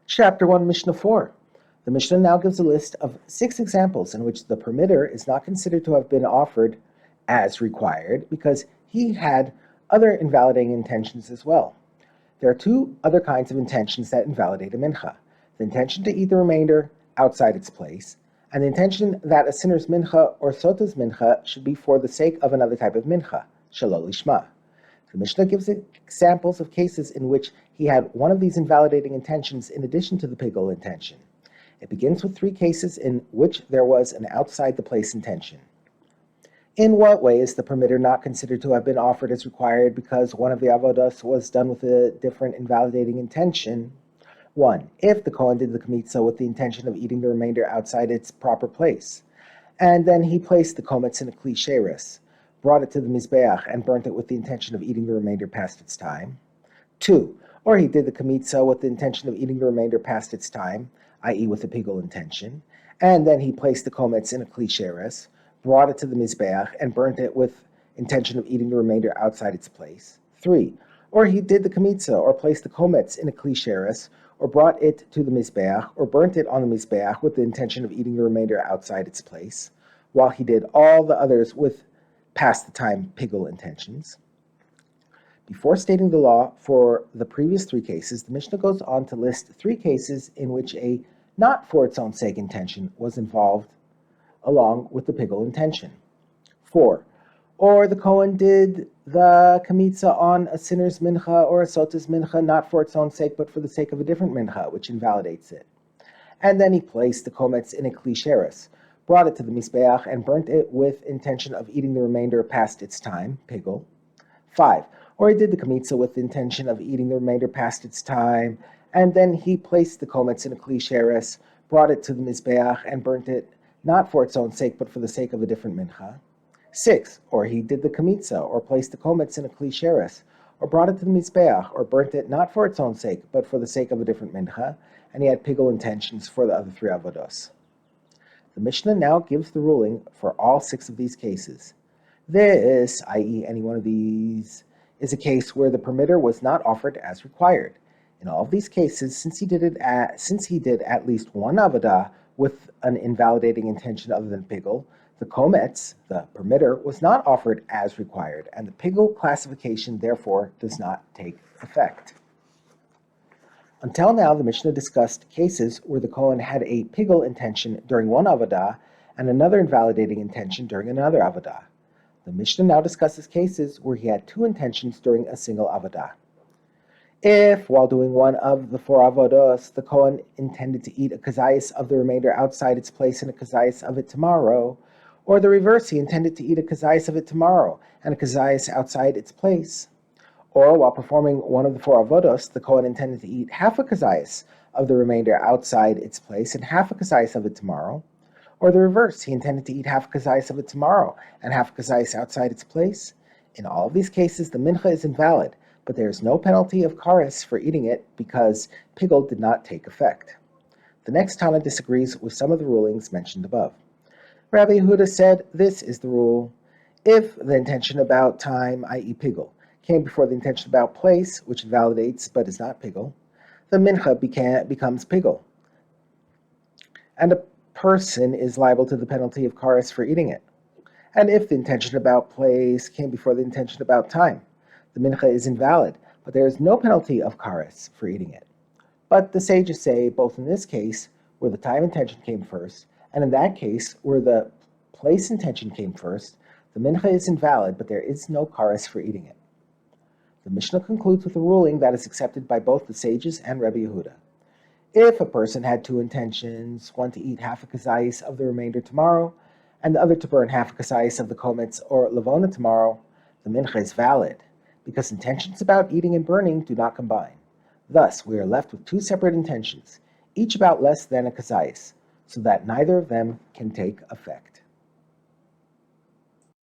Chapter 1, Mishnah 4. The Mishnah now gives a list of 6 examples in which the permitter is not considered to have been offered as required because he had other invalidating intentions as well. There are 2 other kinds of intentions that invalidate a mincha: the intention to eat the remainder outside its place, and the intention that a sinner's mincha or sota's mincha should be for the sake of another type of mincha, shelo lishma. The Mishnah gives examples of cases in which he had one of these invalidating intentions in addition to the pigul intention. It begins with 3 cases in which there was an outside the place intention. In what way is the permitter not considered to have been offered as required because one of the avodas was done with a different invalidating intention? 1. If the Kohen did the kmitza with the intention of eating the remainder outside its proper place, and then he placed the kometz in a kli sheres, brought it to the mizbeach, and burnt it with the intention of eating the remainder past its time. 2. Or he did the kmitza with the intention of eating the remainder past its time, i.e. with a pigul intention, and then he placed the kometz in a kli sheres, brought it to the mizbeach, and burnt it with intention of eating the remainder outside its place. 3. Or he did the kmitza, or placed the kometz in a kli sheres, or brought it to the mizbeach, or burnt it on the mizbeach with the intention of eating the remainder outside its place, while he did all the others with past the time pigul intentions. Before stating the law for the previous 3 cases, the Mishnah goes on to list 3 cases in which a not for its own sake intention was involved along with the pigul intention. 4. Or the Kohen did the kmitza on a sinner's mincha or a sota's mincha not for its own sake but for the sake of a different mincha, which invalidates it. And then he placed the kometz in a kli sheres, brought it to the mizbeach, and burnt it with intention of eating the remainder past its time, pigul. 5. Or he did the kmitza with the intention of eating the remainder past its time, and then he placed the kometz in a kli sheres, brought it to the mizbeach, and burnt it not for its own sake but for the sake of a different mincha. 6. Or he did the kmitza, or placed the kometz in a kli sheres, or brought it to the mizbeach, or burnt it not for its own sake but for the sake of a different mincha, and he had pigul intentions for the other 3 avodos. The Mishnah now gives the ruling for all 6 of these cases. This, i.e. any one of these, is a case where the permitter was not offered as required. In all of these cases, since he did at least one avodah with an invalidating intention other than pigul, the kometz, the permitter, was not offered as required, and the pigul classification therefore does not take effect. Until now, the Mishnah discussed cases where the Kohen had a pigul intention during one avodah and another invalidating intention during another avodah. The Mishnah now discusses cases where he had 2 intentions during a single avodah. If, while doing one of the 4 avodos, the Kohen intended to eat a kazayis of the remainder outside its place and a kazayis of it tomorrow, or the reverse, he intended to eat a kazayis of it tomorrow and a kazayis outside its place, or while performing one of the 4 avodos, the Kohen intended to eat half a kazayis of the remainder outside its place and half a kazayis of it tomorrow, or the reverse, he intended to eat half a kazayis of it tomorrow and half a kazayis outside its place. In all of these cases, the mincha is invalid, but there is no penalty of kares for eating it because pigul did not take effect. The next Tana disagrees with some of the rulings mentioned above. Rabbi Yehuda said, this is the rule: if the intention about time, i.e. pigul, came before the intention about place, which invalidates but is not pigul, the mincha becomes pigul, and a person is liable to the penalty of kares for eating it. And if the intention about place came before the intention about time, the mincha is invalid, but there is no penalty of kares for eating it. But the sages say, both in this case, where the time intention came first, and in that case, where the place intention came first, the mincha is invalid, but there is no kares for eating it. The Mishnah concludes with a ruling that is accepted by both the sages and Rabbi Yehuda. If a person had 2 intentions, one to eat half a kazayis of the remainder tomorrow, and the other to burn half a kazayis of the kometz or levona tomorrow, the mincha is valid, because intentions about eating and burning do not combine. Thus, we are left with 2 separate intentions, each about less than a kazayis, so that neither of them can take effect.